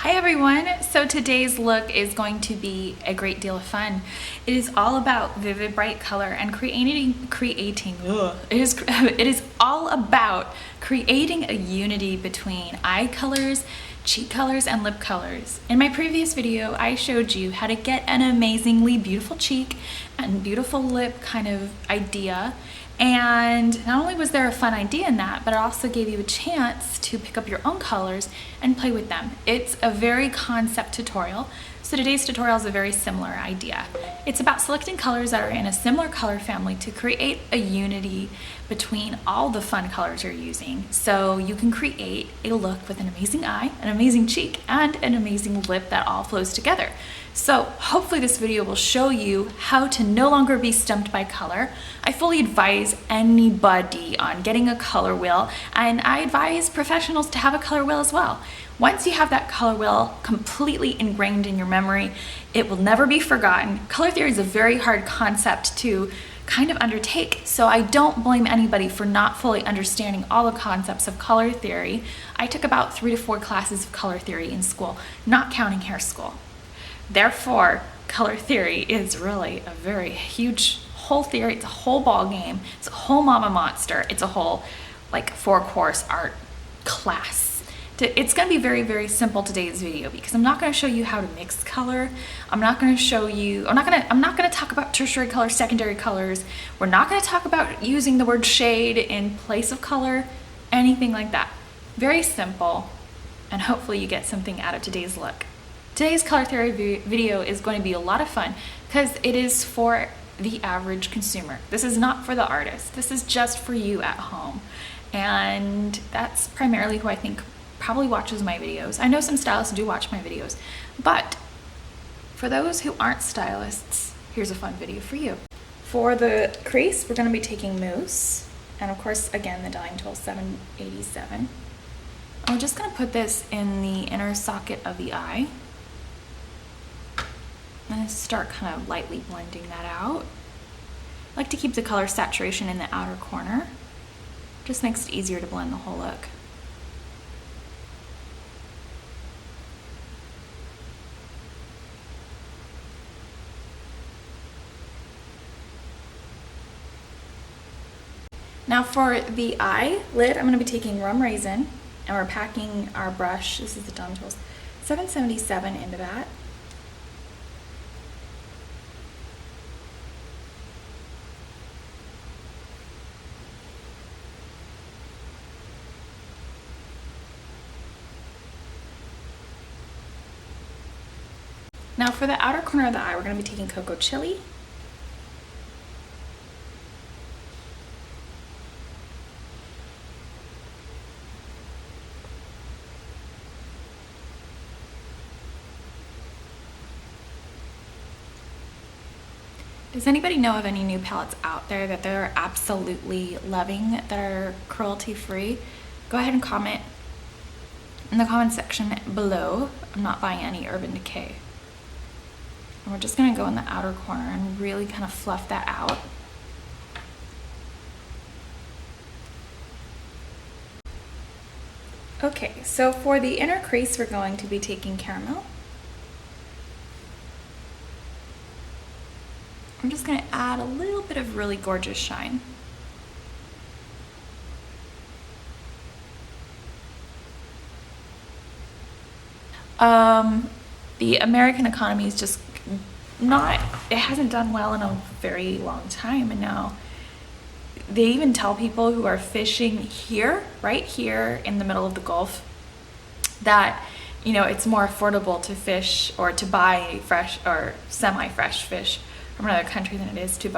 Hi everyone! So today's look is going to be a great deal of fun. It is all about vivid bright color and it is all about creating a unity between eye colors, cheek colors, and lip colors. In my previous video, I showed you how to get an amazingly beautiful cheek and beautiful lip kind of idea. And not only was there a fun idea in that, but it also gave you a chance to pick up your own colors and play with them. It's a very concept tutorial, so today's tutorial is a very similar idea. It's about selecting colors that are in a similar color family to create a unity between all the fun colors you're using, so you can create a look with an amazing eye, an amazing cheek, and an amazing lip that all flows together. So hopefully this video will show you how to no longer be stumped by color. I fully advise anybody on getting a color wheel, and I advise professionals to have a color wheel as well. Once you have that color wheel completely ingrained in your memory, it will never be forgotten. Color theory is a very hard concept to kind of undertake, so I don't blame anybody for not fully understanding all the concepts of color theory. I took about 3 to 4 classes of color theory in school, not counting hair school. Therefore, color theory is really a very huge whole theory. It's a whole ball game. It's a whole mama monster. It's a whole like 4-course art class. It's going to be very, very simple today's video because I'm not going to show you how to mix color. I'm not going to show you, I'm not going to talk about tertiary colors, secondary colors. We're not going to talk about using the word shade in place of color, anything like that. Very simple, and hopefully you get something out of today's look. Today's color theory video is going to be a lot of fun because it is for the average consumer. This is not for the artist. This is just for you at home. And that's primarily who I think probably watches my videos. I know some stylists do watch my videos, but for those who aren't stylists, here's a fun video for you. For the crease, we're going to be taking mousse, and of course, again, the dyeing tool 787. I'm just going to put this in the inner socket of the eye. I'm going to start kind of lightly blending that out. I like to keep the color saturation in the outer corner. Just makes it easier to blend the whole look. Now for the eyelid, I'm going to be taking Rum Raisin, and we're packing our brush, this is the Dom Tools, 777 into that. Now for the outer corner of the eye, we're going to be taking Cocoa Chili. Does anybody know of any new palettes out there that they're absolutely loving, that are cruelty-free? Go ahead and comment in the comment section below. I'm not buying any Urban Decay. And we're just going to go in the outer corner and really kind of fluff that out. Okay, so for the inner crease, we're going to be taking Caramel. I'm just going to add a little bit of really gorgeous shine. The American economy is just not, it hasn't done well in a very long time, and now they even tell people who are fishing here, right here in the middle of the Gulf, that, you know, it's more affordable to fish or to buy fresh or semi-fresh fish from another country than it is to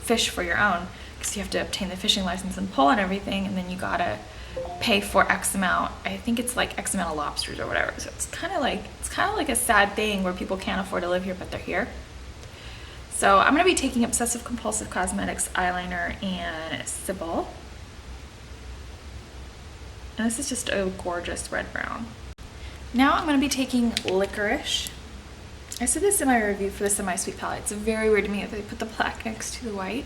fish for your own, because you have to obtain the fishing license and pull and everything, and then you gotta pay for X amount. I think it's like X amount of lobsters or whatever. So it's kind of like a sad thing where people can't afford to live here, but they're here. So I'm gonna be taking Obsessive Compulsive Cosmetics eyeliner and Sybil, and this is just a gorgeous red brown. Now I'm gonna be taking Licorice. I said this in my review for the Semi-Sweet palette. It's very weird to me that they put the black next to the white,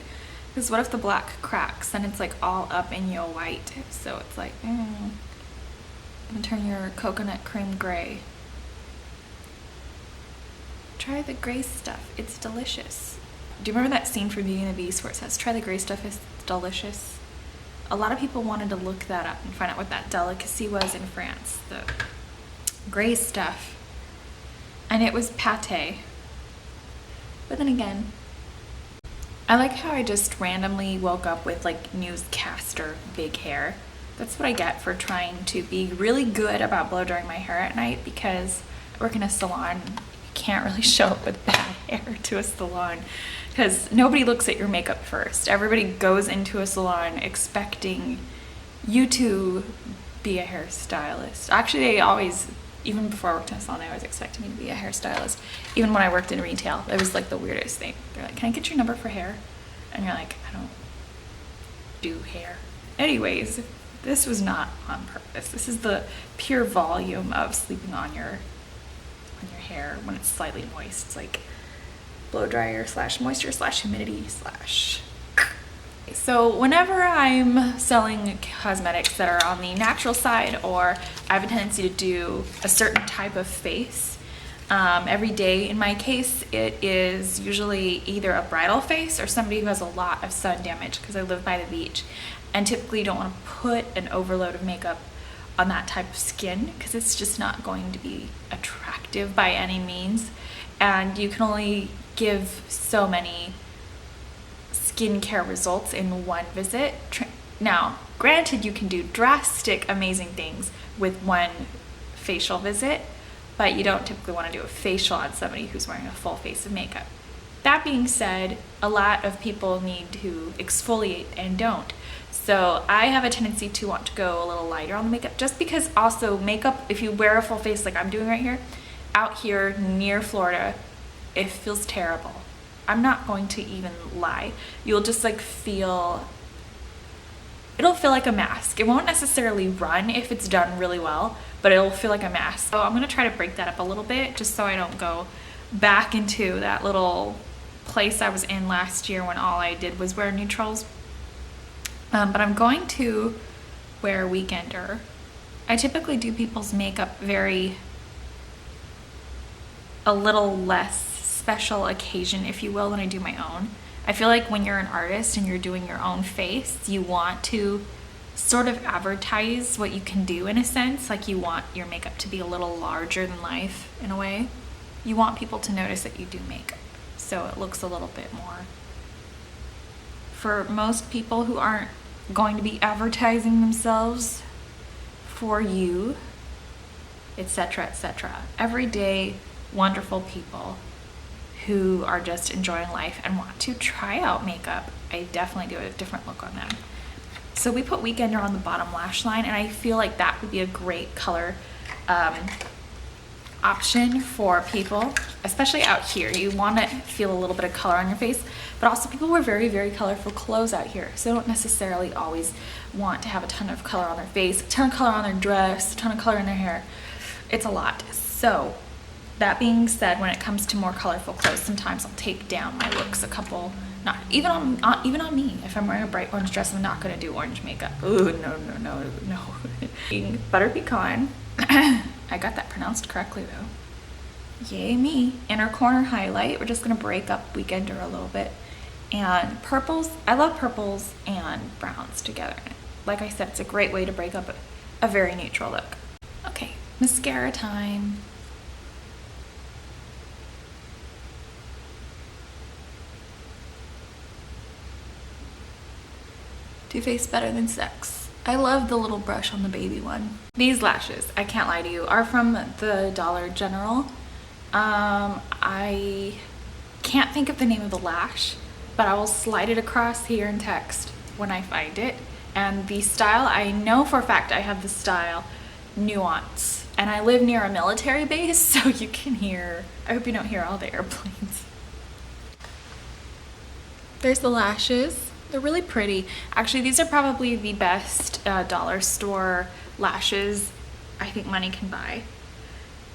because what if the black cracks? Then it's like all up in your white. So it's like, I'm gonna turn your coconut cream gray Try the gray stuff. It's delicious. Do you remember that scene from Beauty and the Beast where it says, try the gray stuff, it's delicious? A lot of people wanted to look that up and find out what that delicacy was in France. The gray stuff. And it was pate. But then again, I like how I just randomly woke up with like newscaster big hair. That's what I get for trying to be really good about blow drying my hair at night, because I work in a salon. You can't really show up with bad hair to a salon because nobody looks at your makeup first. Everybody goes into a salon expecting you to be a hairstylist. Actually, they always, even before I worked in a salon, they always expected me to be a hairstylist. Even when I worked in retail, it was like the weirdest thing. They're like, can I get your number for hair? And you're like, I don't do hair. Anyways, this was not on purpose. This is the pure volume of sleeping on your hair when it's slightly moist. It's like blow dryer slash moisture slash humidity slash. So whenever I'm selling cosmetics that are on the natural side, or I have a tendency to do a certain type of face, every day in my case, it is usually either a bridal face or somebody who has a lot of sun damage, because I live by the beach and typically don't want to put an overload of makeup on that type of skin because it's just not going to be attractive by any means, and you can only give so many skincare results in one visit. Now, granted, you can do drastic, amazing things with one facial visit, but you don't typically want to do a facial on somebody who's wearing a full face of makeup. That being said, a lot of people need to exfoliate and don't. So I have a tendency to want to go a little lighter on the makeup, just because also makeup, if you wear a full face like I'm doing right here, out here near Florida, it feels terrible. I'm not going to even lie. You'll just like feel, it'll feel like a mask. It won't necessarily run if it's done really well, but it'll feel like a mask. So I'm gonna try to break that up a little bit just so I don't go back into that little place I was in last year when all I did was wear neutrals. But I'm going to wear Weekender. I typically do people's makeup a little less special occasion, if you will, than I do my own. I feel like when you're an artist and you're doing your own face, you want to sort of advertise what you can do in a sense. Like you want your makeup to be a little larger than life in a way. You want people to notice that you do makeup, so it looks a little bit more. For most people who aren't going to be advertising themselves for you, etc., etc., everyday wonderful people who are just enjoying life and want to try out makeup, I definitely do a different look on them. So we put Weekender on the bottom lash line, and I feel like that would be a great color option for people, especially out here. You want to feel a little bit of color on your face, but also people wear very, very colorful clothes out here, so they don't necessarily always want to have a ton of color on their face, a ton of color on their dress, a ton of color in their hair. It's a lot. So that being said, when it comes to more colorful clothes, sometimes I'll take down my looks a couple, not even on me. If I'm wearing a bright orange dress, I'm not going to do orange makeup. Ooh, no. Butter Pecan. I got that pronounced correctly though. Yay me. Inner corner highlight. We're just going to break up Weekender a little bit. And purples. I love purples and browns together. Like I said, it's a great way to break up a very neutral look. Okay, mascara time. Too Faced better than sex. I love the little brush on the baby one. These lashes, I can't lie to you, are from the Dollar General. I can't think of the name of the lash, but I will slide it across here in text when I find it. And the style, I know for a fact I have the style Nuance. And I live near a military base, so you can hear, I hope you don't hear all the airplanes. There's the lashes. They're really pretty. Actually, these are probably the best dollar store lashes I think money can buy.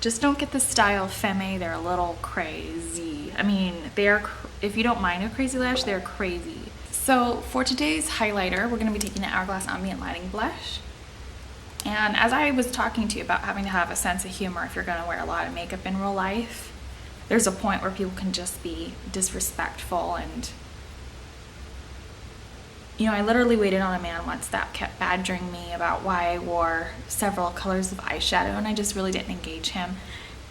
Just don't get the style femme. They're a little crazy. I mean, if you don't mind a crazy lash, they're crazy. So for today's highlighter, we're going to be taking the Hourglass Ambient Lighting Blush. And as I was talking to you about having to have a sense of humor if you're going to wear a lot of makeup in real life, there's a point where people can just be disrespectful. And you know, I literally waited on a man once that kept badgering me about why I wore several colors of eyeshadow, and I just really didn't engage him.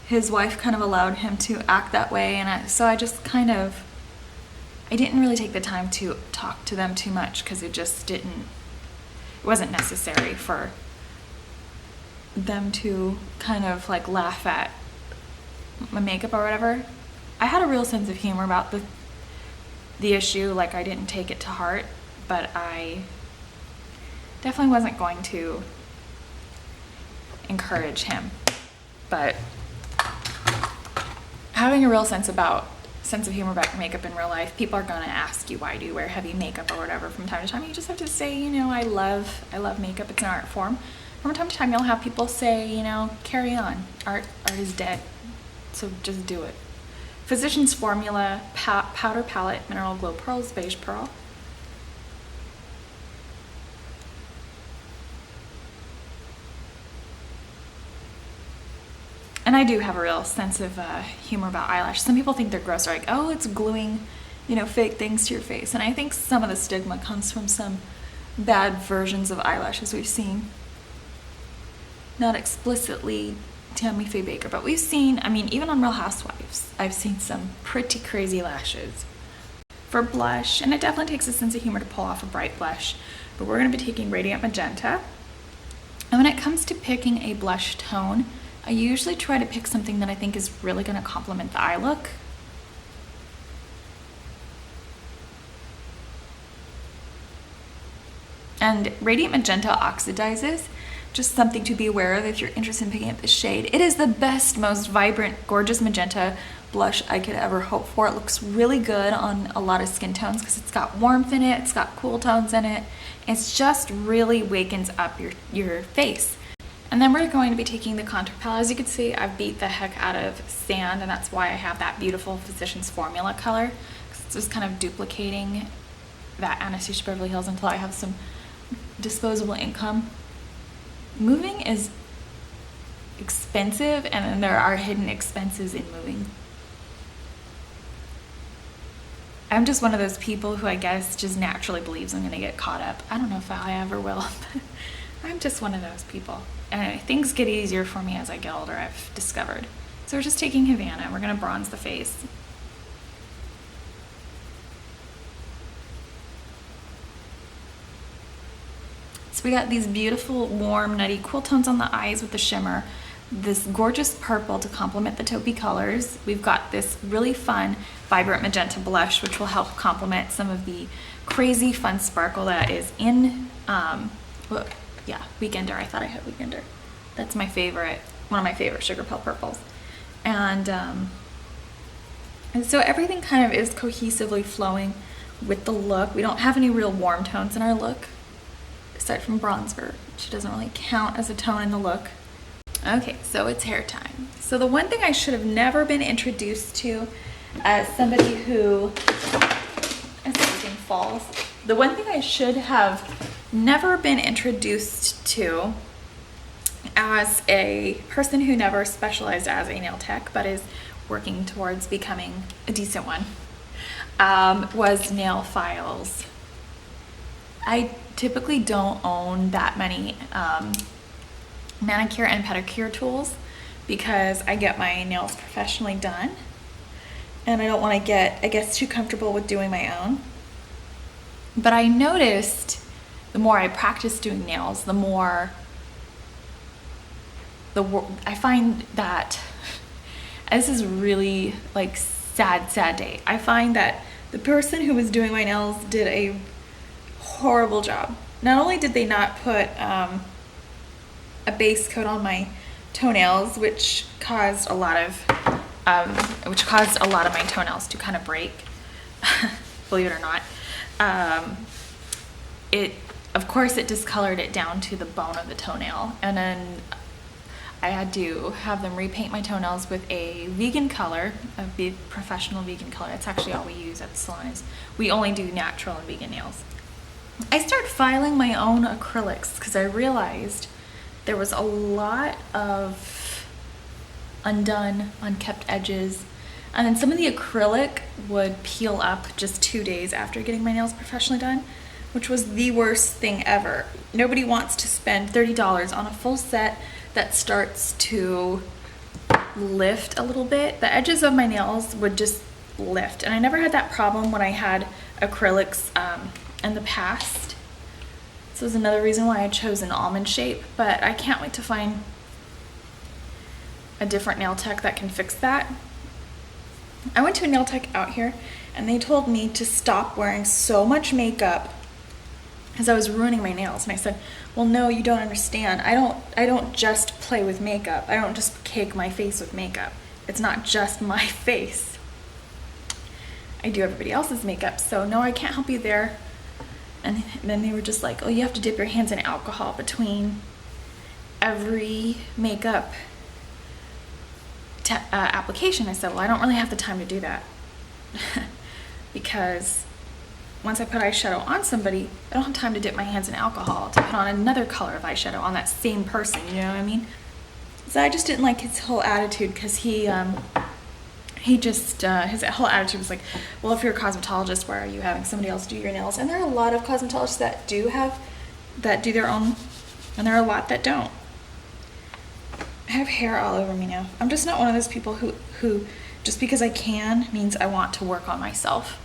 His wife kind of allowed him to act that way, and so I just kind of, I didn't really take the time to talk to them too much, because it wasn't necessary for them to kind of like laugh at my makeup or whatever. I had a real sense of humor about the issue, like I didn't take it to heart, but I definitely wasn't going to encourage him. But having a real sense of humor about your makeup in real life, people are going to ask you, why do you wear heavy makeup or whatever from time to time. You just have to say, you know, I love makeup. It's an art form. From time to time, you'll have people say, you know, carry on. Art is dead. So just do it. Physician's Formula Powder Palette Mineral Glow Pearls Beige Pearl. And I do have a real sense of humor about eyelashes. Some people think they're gross. They're like, oh, it's gluing, you know, fake things to your face. And I think some of the stigma comes from some bad versions of eyelashes we've seen. Not explicitly Tammy Faye Baker, but we've seen, I mean, even on Real Housewives, I've seen some pretty crazy lashes. For blush, and it definitely takes a sense of humor to pull off a bright blush, but we're going to be taking Radiant Magenta. And when it comes to picking a blush tone, I usually try to pick something that I think is really going to complement the eye look. And Radiant Magenta oxidizes, just something to be aware of if you're interested in picking up this shade. It is the best, most vibrant, gorgeous magenta blush I could ever hope for. It looks really good on a lot of skin tones because it's got warmth in it, it's got cool tones in it. It's just really wakens up your face. And then we're going to be taking the contour palette. As you can see, I've beat the heck out of sand, and that's why I have that beautiful Physician's Formula color. It's just kind of duplicating that Anastasia Beverly Hills until I have some disposable income. Moving is expensive, and then there are hidden expenses in moving. I'm just one of those people who I guess just naturally believes I'm gonna get caught up. I don't know if I ever will, but I'm just one of those people. And things get easier for me as I get older, I've discovered. So we're just taking Havana, we're gonna bronze the face. So we got these beautiful, warm, nutty, cool tones on the eyes with the shimmer. This gorgeous purple to complement the taupey colors. We've got this really fun, vibrant magenta blush, which will help complement some of the crazy fun sparkle that is in, Weekender. I thought I had Weekender. That's my favorite, one of my favorite Sugarpill purples. And so everything kind of is cohesively flowing with the look. We don't have any real warm tones in our look, aside from bronzer, which doesn't really count as a tone in the look. Okay, so it's hair time. So the one thing I should have never been introduced to as somebody who, as everything falls, the one thing I should have never been introduced to as a person who never specialized as a nail tech but is working towards becoming a decent one, was nail files. I typically don't own that many manicure and pedicure tools because I get my nails professionally done and I don't want to get, I guess, too comfortable with doing my own. But I noticed the more I practice doing nails, the more I find that, this is really like sad day. I find that the person who was doing my nails did a horrible job. Not only did they not put a base coat on my toenails, which caused a lot of my toenails to kind of break, believe it or not. Of course, it discolored it down to the bone of the toenail, and then I had to have them repaint my toenails with a vegan color, a professional vegan color. That's actually all we use at the salon. Is we only do natural and vegan nails. I started filing my own acrylics because I realized there was a lot of undone, unkept edges. And then some of the acrylic would peel up just 2 days after getting my nails professionally done, which was the worst thing ever. Nobody wants to spend $30 on a full set that starts to lift a little bit. The edges of my nails would just lift, and I never had that problem when I had acrylics in the past. This was another reason why I chose an almond shape, but I can't wait to find a different nail tech that can fix that. I went to a nail tech out here and they told me to stop wearing so much makeup because I was ruining my nails, and I said, well, no, you don't understand. I don't just play with makeup. I don't just cake my face with makeup. It's not just my face. I do everybody else's makeup, so no, I can't help you there. And then they were just like, oh, you have to dip your hands in alcohol between every makeup application. I said, well, I don't really have the time to do that because once I put eyeshadow on somebody, I don't have time to dip my hands in alcohol to put on another color of eyeshadow on that same person, you know what I mean? So I just didn't like his whole attitude, because his whole attitude was like, well, if you're a cosmetologist, why are you having somebody else do your nails? And there are a lot of cosmetologists that do their own, and there are a lot that don't. I have hair all over me now. I'm just not one of those people who just because I can means I want to work on myself.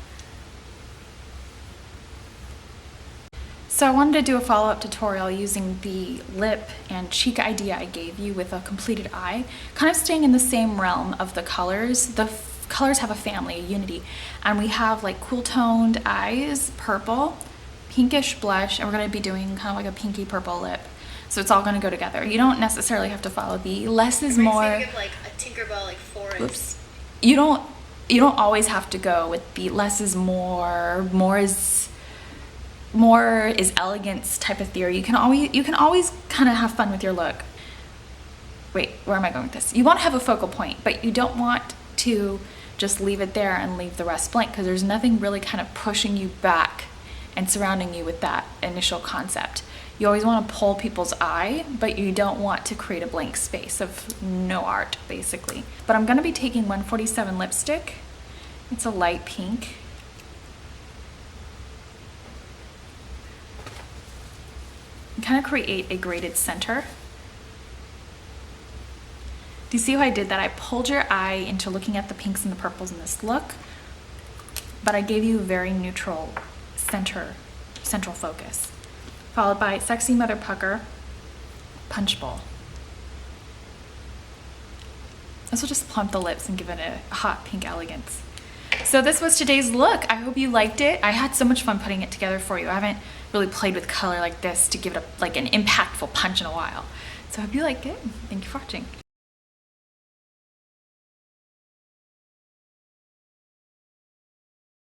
So I wanted to do a follow-up tutorial using the lip and cheek idea I gave you with a completed eye, kind of staying in the same realm of the colors. The colors have a family, a unity, and we have like cool toned eyes, purple, pinkish blush, and we're going to be doing kind of like a pinky purple lip. So it's all going to go together. You don't necessarily have to follow the less is more. Like a Tinkerbell, like 4 Oops. You don't always have to go with the less is more is elegance type of theory. You can always kind of have fun with your look. Wait, where am I going with this? You want to have a focal point, but you don't want to just leave it there and leave the rest blank, because there's nothing really kind of pushing you back and surrounding you with that initial concept. You always want to pull people's eye, but you don't want to create a blank space of no art, basically. But I'm going to be taking 147 lipstick. It's a light pink. And kind of create a graded center. Do you see how I did that? I pulled your eye into looking at the pinks and the purples in this look, but I gave you a very neutral central focus. Followed by Sexy Mother Pucker, Punch Bowl. This will just plump the lips and give it a hot pink elegance. So this was today's look. I hope you liked it. I had so much fun putting it together for you. I haven't really played with color like this to give it like an impactful punch in a while. So I hope you liked it. Thank you for watching.